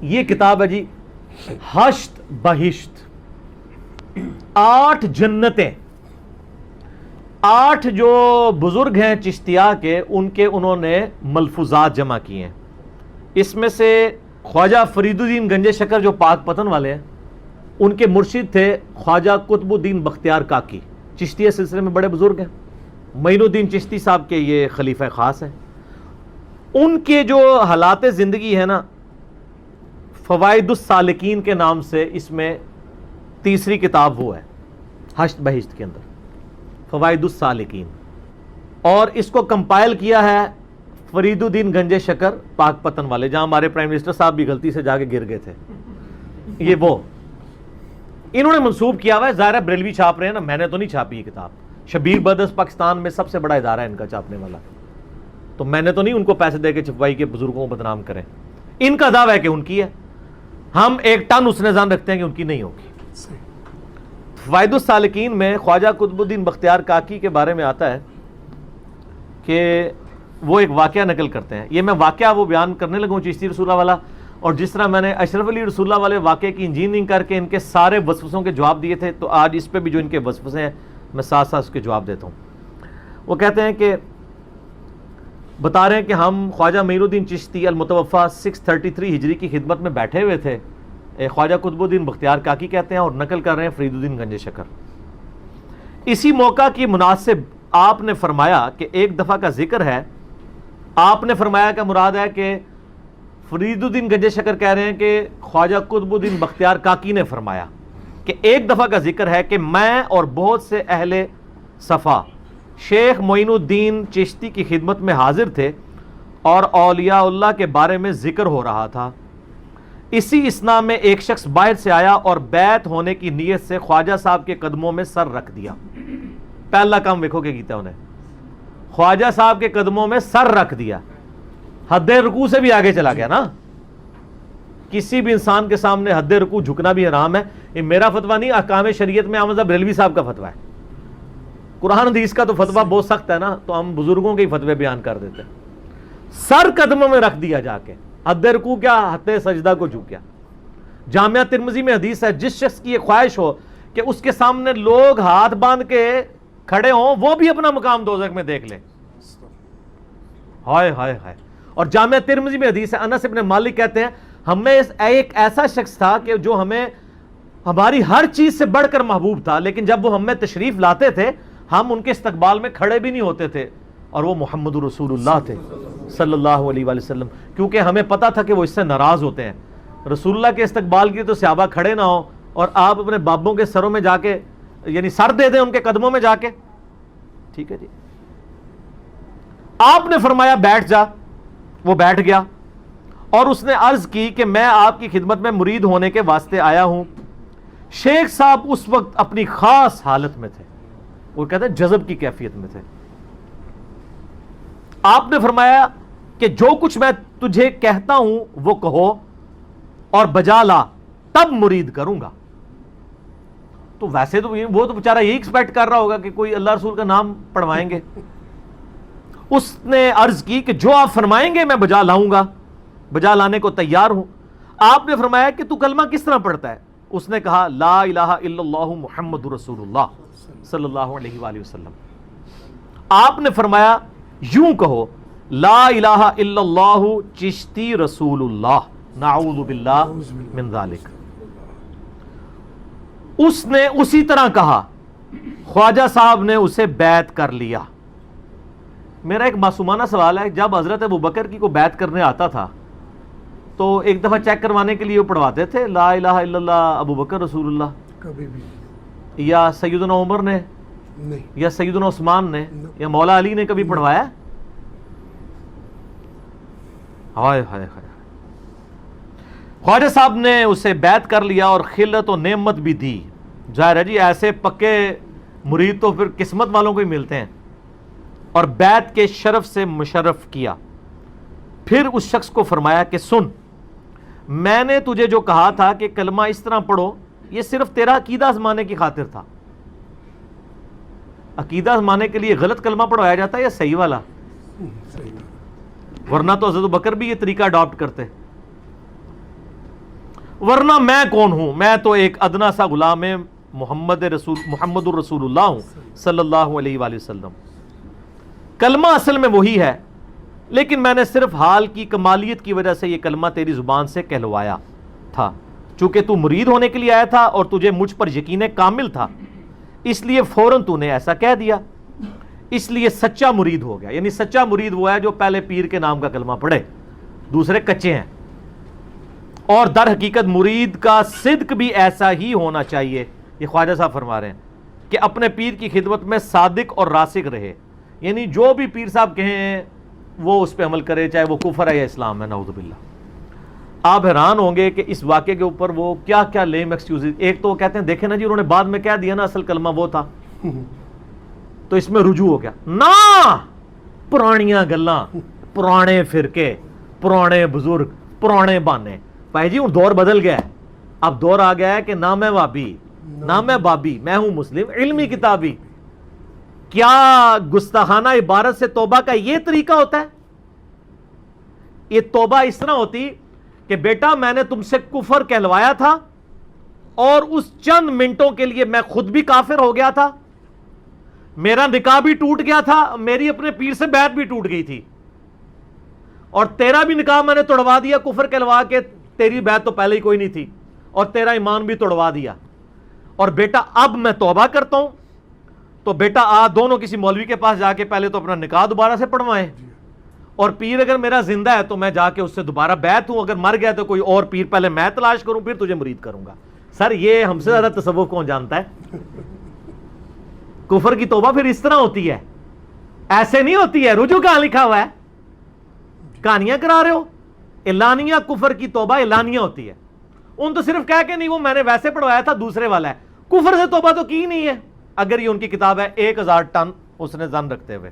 یہ کتاب ہے جی ہشت بہشت، 8 جنتیں، 8 جو بزرگ ہیں چشتیہ کے، ان کے انہوں نے ملفوظات جمع کیے ہیں. اس میں سے خواجہ فرید الدین گنج شکر جو پاک پتن والے ہیں، ان کے مرشد تھے خواجہ قطب الدین بختیار کاکی، چشتیہ سلسلے میں بڑے بزرگ ہیں. معین الدین چشتی صاحب کے یہ خلیفہ خاص ہیں. ان کے جو حالات زندگی ہے نا، فوائد السالکین کے نام سے اس میں تیسری کتاب وہ ہے ہشت بہشت کے اندر، فوائد السالکین. اور اس کو کمپائل کیا ہے فرید الدین گنج شکر پاک پتن والے، جہاں ہمارے پرائم منسٹر صاحب بھی غلطی سے جا کے گر گئے تھے. یہ وہ انہوں نے منسوب کیا ہوا ہے. ظاہر ہے بریلوی چھاپ رہے ہیں نا، میں نے تو نہیں چھاپی یہ کتاب. شبیر برادرز پاکستان میں سب سے بڑا ادارہ ہے ان کا چھاپنے والا، تو میں نے تو نہیں ان کو پیسے دے کے چھپوائی کہ بزرگوں کو بدنام کریں. ان کا دعویٰ ہے کہ ان کی ہے، ہم 1 ٹن اس نے زان رکھتے ہیں کہ ان کی نہیں ہوگی. فوائد السالکین میں خواجہ قطب الدین بختیار کاکی کے بارے میں آتا ہے کہ وہ ایک واقعہ نقل کرتے ہیں. یہ میں واقعہ وہ بیان کرنے لگوں چشتی رسول اللہ والا، اور جس طرح میں نے اشرف علی رسول اللہ والے واقعے کی انجینئرنگ کر کے ان کے سارے وسوسوں کے جواب دیے تھے، تو آج اس پہ بھی جو ان کے وسوسے ہیں میں ساتھ ساتھ اس کے جواب دیتا ہوں. وہ کہتے ہیں کہ بتا رہے ہیں کہ ہم خواجہ معین الدین چشتی المتوفا 633 ہجری کی خدمت میں بیٹھے ہوئے تھے. خواجہ قطب الدین بختیار کاکی کہتے ہیں، اور نقل کر رہے ہیں فرید الدین گنج شکر. اسی موقع کی مناسب آپ نے فرمایا کہ ایک دفعہ کا ذکر ہے. آپ نے فرمایا کا مراد ہے کہ فرید الدین گنج شکر کہہ رہے ہیں کہ خواجہ قطب الدین بختیار کاکی نے فرمایا کہ ایک دفعہ کا ذکر ہے کہ میں اور بہت سے اہل صفا شیخ معین الدین چشتی کی خدمت میں حاضر تھے اور اولیاء اللہ کے بارے میں ذکر ہو رہا تھا. اسی اثنا میں ایک شخص باہر سے آیا اور بیعت ہونے کی نیت سے خواجہ صاحب کے قدموں میں سر رکھ دیا. پہلا کام دیکھو کہ کیتا انہیں، خواجہ صاحب کے قدموں میں سر رکھ دیا. حد رکوع سے بھی آگے چلا گیا نا. کسی بھی انسان کے سامنے حد رکوع جھکنا بھی حرام ہے. یہ میرا فتویٰ نہیں، احکام شریعت میں احمد بریلوی صاحب کا فتویٰ ہے. قرآن حدیث کا تو فتویٰ بہت سخت ہے نا، تو ہم بزرگوں کے ہی فتوے بیان کر دیتے ہیں. سر قدموں میں رکھ دیا جا کے، حد رکوع کیا، حد سجدہ کو جھک گیا. جامعہ ترمذی میں حدیث ہے، جس شخص کی یہ خواہش ہو کہ اس کے سامنے لوگ ہاتھ باندھ کے کھڑے ہوں، وہ بھی اپنا مقام دوزخ میں دیکھ لے. ہائے ہائے ہائے. اور جامعہ ترمذی میں حدیث ہے، انس ابن مالک کہتے ہیں ہمیں ایک ایسا شخص تھا کہ جو ہمیں ہماری ہر چیز سے بڑھ کر محبوب تھا، لیکن جب وہ ہمیں تشریف لاتے تھے ہم ان کے استقبال میں کھڑے بھی نہیں ہوتے تھے، اور وہ محمد رسول اللہ تھے صلی اللہ علیہ وآلہ وسلم. کیونکہ ہمیں پتا تھا کہ وہ اس سے ناراض ہوتے ہیں. رسول اللہ کے استقبال کی تو صحابہ کھڑے نہ ہوں اور آپ اپنے بابوں کے سروں میں جا کے یعنی سر دے دیں ان کے قدموں میں جا کے. ٹھیک ہے جی. آپ نے فرمایا بیٹھ جا. وہ بیٹھ گیا اور اس نے عرض کی کہ میں آپ کی خدمت میں مرید ہونے کے واسطے آیا ہوں. شیخ صاحب اس وقت اپنی خاص حالت میں تھے، وہ کہتے ہیں جذب کی کیفیت میں تھے. آپ نے فرمایا کہ جو کچھ میں تجھے کہتا ہوں وہ کہو اور بجا لا، تب مرید کروں گا. تو ویسے تو وہ تو بیچارہ یہی ایکسپیکٹ کر رہا ہوگا کہ کوئی اللہ رسول کا نام پڑھوائیں گے. اس نے عرض کی کہ جو آپ فرمائیں گے میں بجا لاؤں گا، بجا لانے کو تیار ہوں. آپ نے فرمایا کہ تو کلمہ کس طرح پڑھتا ہے؟ اس نے کہا لا الہ الا اللہ محمد رسول اللہ صلی اللہ علیہ وآلہ وسلم. آپ نے فرمایا یوں کہو لا الہ الا اللہ چشتی رسول اللہ نعوذ باللہ من ذالک. اس نے اسی طرح کہا. خواجہ صاحب نے اسے بیعت کر لیا. میرا ایک معصومانہ سوال ہے، جب حضرت ابوبکر کی کو بیعت کرنے آتا تھا تو ایک دفعہ چیک کروانے کے لیے وہ پڑھواتے تھے لا الہ الا اللہ ابوبکر رسول اللہ؟ کبھی بھی. یا سیدنا عمر نے نہیں، یا سیدنا عثمان نے یا مولا علی نے کبھی پڑھوایا؟ ہائے ہائے ہائے. خواجہ صاحب نے اسے بیعت کر لیا اور خلت و نعمت بھی دی. ظاہر ہے جی ایسے پکے مرید تو پھر قسمت والوں کو ہی ملتے ہیں. اور بیعت کے شرف سے مشرف کیا. پھر اس شخص کو فرمایا کہ سن، میں نے تجھے جو کہا تھا کہ کلمہ اس طرح پڑھو، یہ صرف تیرا عقیدہ آزمانے کی خاطر تھا. عقیدہ آزمانے کے لیے غلط کلمہ پڑھوایا جاتا ہے یا صحیح والا؟ ورنہ تو حضرت بکر بھی یہ طریقہ اڈاپٹ کرتے. ورنہ میں کون ہوں؟ میں تو ایک ادنا سا غلام محمد الرسول اللہ ہوں صلی اللہ علیہ وآلہ وسلم. کلمہ اصل میں وہی ہے، لیکن میں نے صرف حال کی کمالیت کی وجہ سے یہ کلمہ تیری زبان سے کہلوایا تھا. چونکہ تو مرید ہونے کے لیے آیا تھا اور تجھے مجھ پر یقین کامل تھا، اس لیے فوراً تو نے ایسا کہہ دیا، اس لیے سچا مرید ہو گیا. یعنی سچا مرید وہ ہے جو پہلے پیر کے نام کا کلمہ پڑھے، دوسرے کچے ہیں. اور در حقیقت مرید کا صدق بھی ایسا ہی ہونا چاہیے. یہ خواجہ صاحب فرما رہے ہیں کہ اپنے پیر کی خدمت میں صادق اور راسخ رہے. یعنی جو بھی پیر صاحب کہیں وہ اس پہ عمل کرے، چاہے وہ کفر ہے یا اسلام ہے، نعوذ باللہ. آپ حیران ہوں گے کہ اس واقعے کے اوپر وہ کیا کیا لیم ایکسکیوزز. ایک تو وہ کہتے ہیں دیکھیں نا جی انہوں نے بعد میں کہہ دیا نا اصل کلمہ وہ تھا، تو اس میں رجوع ہو گیا. نہ، پرانیاں گلاں، پرانے فرقے، پرانے بزرگ، پرانے بانے. بھائی جی دور بدل گیا ہے. اب دور آ گیا ہے کہ نہ میں وابی، نہ میں بابی، میں ہوں مسلم علمی کتابی. کیا گستاخانہ عبارت سے توبہ کا یہ طریقہ ہوتا ہے؟ یہ توبہ اس طرح ہوتی کہ بیٹا میں نے تم سے کفر کہلوایا تھا اور اس چند منٹوں کے لیے میں خود بھی کافر ہو گیا تھا، میرا نکاح بھی ٹوٹ گیا تھا، میری اپنے پیر سے بیعت بھی ٹوٹ گئی تھی، اور تیرا بھی نکاح میں نے توڑوا دیا کفر کہلوا کے، تیری بیعت تو پہلے ہی کوئی نہیں تھی، اور تیرا ایمان بھی توڑوا دیا. اور بیٹا اب میں توبہ کرتا ہوں، تو بیٹا دونوں کسی مولوی کے پاس جا کے پہلے تو اپنا نکاح دوبارہ سے پڑھوائیں، اور پیر اگر میرا زندہ ہے تو میں جا کے اس سے دوبارہ بیعت ہوں، اگر مر گیا تو کوئی اور پیر پہلے میں تلاش کروں پھر تجھے مرید کروں گا. سر یہ ہم سے زیادہ تصوف کون جانتا ہے؟ کفر کی توبہ پھر اس طرح ہوتی ہے، ایسے نہیں ہوتی ہے. رجوع کہاں لکھا ہوا ہے؟ کہانیاں کرا رہے ہو. اعلانیہ کفر کی توبہ اعلانیہ ہوتی ہے. ان تو صرف کہہ کے نہیں وہ میں نے ویسے پڑھوایا تھا دوسرے والا ہے. کفر سے توبہ تو کی نہیں ہے اگر یہ ان کی کتاب ہے 1000 ٹن اس نے زن رکھتے ہوئے.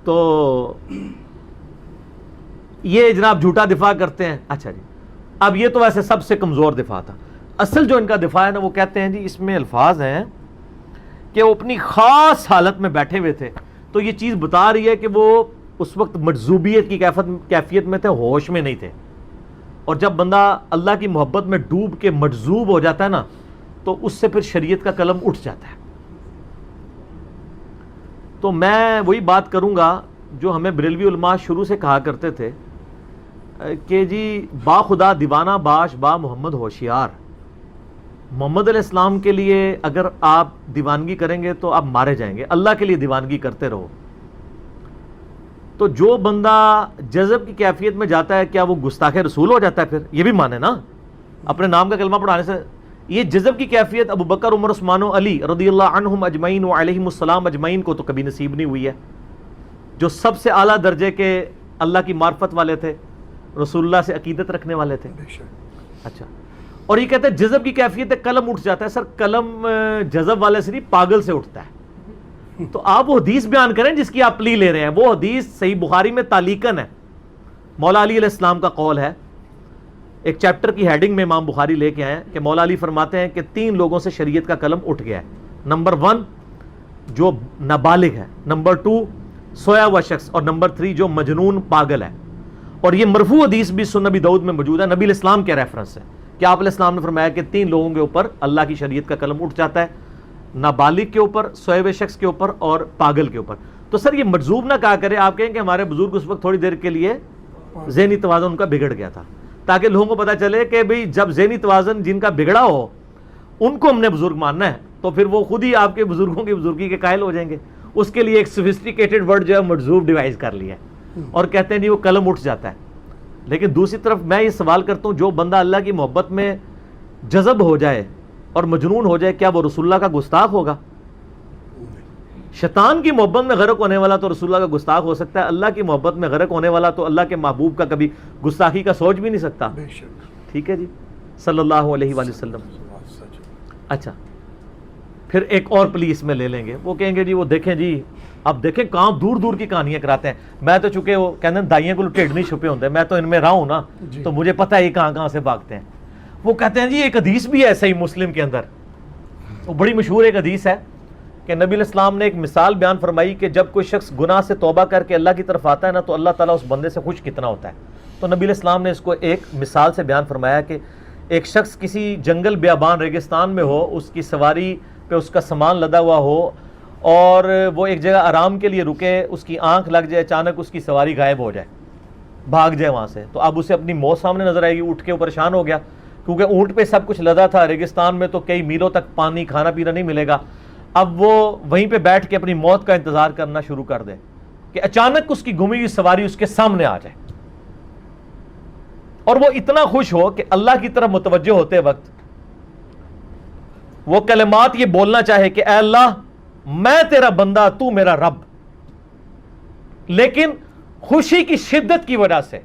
تو یہ جناب جھوٹا دفاع کرتے ہیں. اچھا جی، اب یہ تو ویسے سب سے کمزور دفاع تھا. اصل جو ان کا دفاع ہے نا وہ کہتے ہیں جی اس میں الفاظ ہیں کہ وہ اپنی خاص حالت میں بیٹھے ہوئے تھے. تو یہ چیز بتا رہی ہے کہ وہ اس وقت مجذوبیت کی کیفیت میں تھے، ہوش میں نہیں تھے. اور جب بندہ اللہ کی محبت میں ڈوب کے مجذوب ہو جاتا ہے نا تو اس سے پھر شریعت کا قلم اٹھ جاتا ہے. تو میں وہی بات کروں گا جو ہمیں بریلوی علماء شروع سے کہا کرتے تھے کہ جی با خدا دیوانہ باش با محمد ہوشیار. محمد علیہ السلام کے لیے اگر آپ دیوانگی کریں گے تو آپ مارے جائیں گے. اللہ کے لیے دیوانگی کرتے رہو. تو جو بندہ جذب کی کیفیت میں جاتا ہے کیا وہ گستاخ رسول ہو جاتا ہے؟ پھر یہ بھی مانے نا اپنے نام کا کلمہ پڑھانے سے. یہ جذب کی کیفیت ابو بکر عمر عثمان و علی رضی اللہ عنہم اجمعین و علیہم السلام اجمعین کو تو کبھی نصیب نہیں ہوئی ہے، جو سب سے اعلیٰ درجے کے اللہ کی معرفت والے تھے، رسول اللہ سے عقیدت رکھنے والے تھے. اچھا، اور یہ کہتے ہیں جذب کی کیفیت ہے قلم اٹھ جاتا ہے. سر قلم جذب والے سے نہیں پاگل سے اٹھتا ہے. تو آپ وہ حدیث بیان کریں جس کی آپ پلی لے رہے ہیں. وہ حدیث صحیح بخاری میں تعلیقاً ہے، مولا علی علیہ السلام کا قول ہے. ایک چیپٹر کی ہیڈنگ میں امام بخاری لے کے آئے ہیں کہ مولا علی فرماتے ہیں کہ 3 لوگوں سے شریعت کا قلم اٹھ گیا ہے. نمبر 1 جو نابالغ ہے، نمبر 2 سویا ہوا شخص، اور نمبر 3 جو مجنون پاگل ہے. اور یہ مرفوع حدیث بھی سنن نبی داؤد میں موجود ہے، نبی علیہ السلام کے ریفرنس ہے کہ آپ علیہ السلام نے فرمایا کہ 3 لوگوں کے اوپر اللہ کی شریعت کا قلم اٹھ جاتا ہے، نابالغ کے اوپر، سوئے ہوئے شخص کے اوپر اور پاگل کے اوپر. تو سر یہ مجذوب نہ کہا کرے. آپ کہیں کہ ہمارے بزرگ اس وقت تھوڑی دیر کے لیے ذہنی توازن ان کا بگڑ گیا تھا، تاکہ لوگوں کو پتا چلے کہ بھئی جب ذہنی توازن جن کا بگڑا ہو ان کو ہم نے بزرگ ماننا ہے تو پھر وہ خود ہی آپ کے بزرگوں کی بزرگی کے قائل ہو جائیں گے. اس کے لیے ایک سوفسٹیکیٹڈ ورڈ جو ہے مجذوب ڈیوائز کر لیا ہے اور کہتے ہیں نہیں وہ قلم اٹھ جاتا ہے. لیکن دوسری طرف میں یہ سوال کرتا ہوں جو بندہ اللہ کی محبت میں جذب ہو جائے اور مجنون ہو جائے کیا وہ رسول اللہ کا گستاخ ہوگا؟ شیطان کی محبت میں غرق ہونے والا تو رسول اللہ کا گستاخ ہو سکتا ہے. اللہ کی محبت میں غرق ہونے والا تو اللہ کے محبوب کا کبھی گستاخی کا سوچ بھی نہیں سکتا. ٹھیک ہے جی، صلی اللہ علیہ وآلہ وسلم. اچھا، پھر ایک اور پلیس میں لے لیں گے. وہ کہیں گے جی وہ دیکھیں جی اب دیکھیں کہاں دور دور کی کہانیاں کراتے ہیں. میں تو چونکہ وہ کہتے ہیں دائیاں کو ٹھیڈ نہیں چھپے ہوتے، میں تو ان میں رہا ہوں نا تو مجھے پتہ ہے یہ کہاں کہاں سے بھاگتے ہیں. وہ کہتے ہیں جی ایک حدیث بھی ہے صحیح مسلم کے اندر، وہ بڑی مشہور ایک حدیث ہے کہ نبی علیہ السلام نے ایک مثال بیان فرمائی کہ جب کوئی شخص گناہ سے توبہ کر کے اللہ کی طرف آتا ہے نا تو اللہ تعالیٰ اس بندے سے خوش کتنا ہوتا ہے. تو نبی علیہ السلام نے اس کو ایک مثال سے بیان فرمایا کہ ایک شخص کسی جنگل بیابان ریگستان میں ہو، اس کی سواری پہ اس کا سامان لدا ہوا ہو اور وہ ایک جگہ آرام کے لیے رکے، اس کی آنکھ لگ جائے، اچانک اس کی سواری غائب ہو جائے، بھاگ جائے وہاں سے، تو اب اسے اپنی موت سامنے نظر آئے گی، اٹھ کے وہ پریشان ہو گیا کیونکہ اونٹ پہ سب کچھ لدا تھا، ریگستان میں تو کئی میلوں تک پانی کھانا پینا نہیں ملے گا، اب وہ وہیں پہ بیٹھ کے اپنی موت کا انتظار کرنا شروع کر دے کہ اچانک اس کی گمی ہوئی سواری اس کے سامنے آ جائے، اور وہ اتنا خوش ہو کہ اللہ کی طرف متوجہ ہوتے وقت وہ کلمات یہ بولنا چاہے کہ اے اللہ میں تیرا بندہ، تو میرا رب، لیکن خوشی کی شدت کی وجہ سے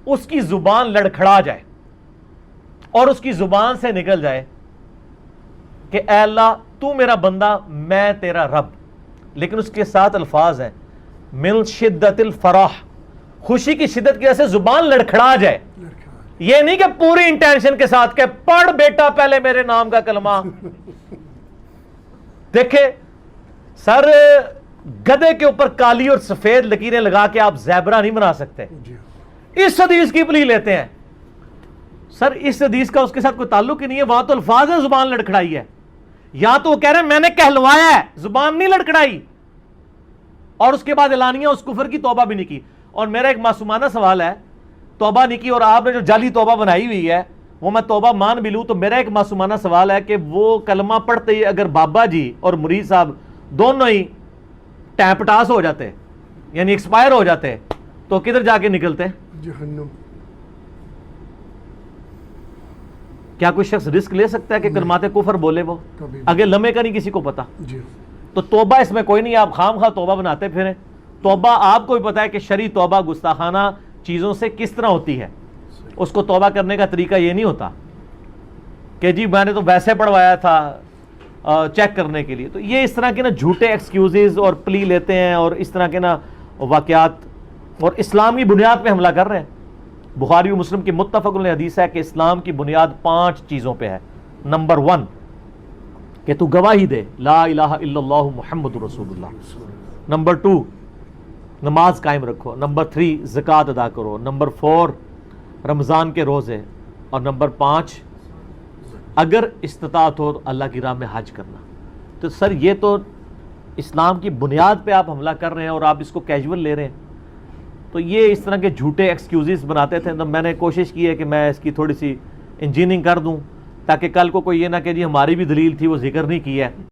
اس کی زبان لڑکھڑا جائے اور اس کی زبان سے نکل جائے کہ اے اللہ تو میرا بندہ، میں تیرا رب، لیکن اس کے ساتھ الفاظ ہیں من شدت الفرح، خوشی کی شدت کی وجہ سے زبان لڑکھڑا جائے، یہ نہیں کہ پوری انٹینشن کے ساتھ کہ پڑھ بیٹا پہلے میرے نام کا کلمہ۔ دیکھیں سر، گدے کے اوپر کالی اور سفید لکیریں لگا کے آپ زیبرا نہیں بنا سکتے، اس حدیث کی پلی لیتے ہیں سر، اس حدیث کا اس کے ساتھ کوئی تعلق ہی نہیں ہے، وہاں تو الفاظ ہے زبان لڑکھڑائی ہے، یا تو وہ کہہ رہے ہیں میں نے کہلوایا ہے، زبان نہیں لڑکھڑائی، اور اس کے بعد اعلانیہ اس کفر کی توبہ بھی نہیں کی۔ اور میرا ایک معصومانہ سوال ہے، توبہ نہیں کی اور آپ نے جو جعلی توبہ بنائی ہوئی ہے وہ میں توبہ مان بھی لوں، تو میرا ایک معصومانہ سوال ہے کہ وہ کلمہ پڑھتے ہی اگر بابا جی اور مرید صاحب دونوں ہی ٹیپٹاس ہو جاتے یعنی ایکسپائر ہو جاتے تو کدھر جا کے نکلتے؟ جہنم۔ کیا کوئی شخص رسک لے سکتا ہے کہ کلمات کفر بولے وہ؟ اگے لمحے کا نہیں کسی کو پتا۔ تو توبہ اس میں کوئی نہیں، آپ خام خواہ توبہ بناتے پھریں۔ توبہ آپ کو بھی پتا ہے کہ شرعی توبہ گستاخانہ چیزوں سے کس طرح ہوتی ہے، اس کو توبہ کرنے کا طریقہ یہ نہیں ہوتا کہ جی میں نے تو ویسے پڑھوایا تھا چیک کرنے کے لیے۔ تو یہ اس طرح کے نا جھوٹے ایکسکیوزز اور پلی لیتے ہیں اور اس طرح کے نا واقعات، اور اسلام کی بنیاد پہ حملہ کر رہے ہیں۔ بخاری و مسلم کی متفق علیہ حدیث ہے کہ اسلام کی بنیاد 5 چیزوں پہ ہے۔ نمبر 1 کہ تو گواہی دے لا الہ الا اللہ محمد رسول اللہ۔ نمبر 2 نماز قائم رکھو۔ نمبر 3 زکوٰۃ ادا کرو۔ نمبر 4 رمضان کے روزے، اور نمبر 5 اگر استطاعت ہو تو اللہ کی راہ میں حج کرنا۔ تو سر یہ تو اسلام کی بنیاد پہ آپ حملہ کر رہے ہیں اور آپ اس کو کیجول لے رہے ہیں۔ تو یہ اس طرح کے جھوٹے ایکسکیوزز بناتے تھے، تو میں نے کوشش کی ہے کہ میں اس کی تھوڑی سی انجینئرنگ کر دوں تاکہ کل کو کوئی یہ نہ کہ جی ہماری بھی دلیل تھی وہ ذکر نہیں کی ہے۔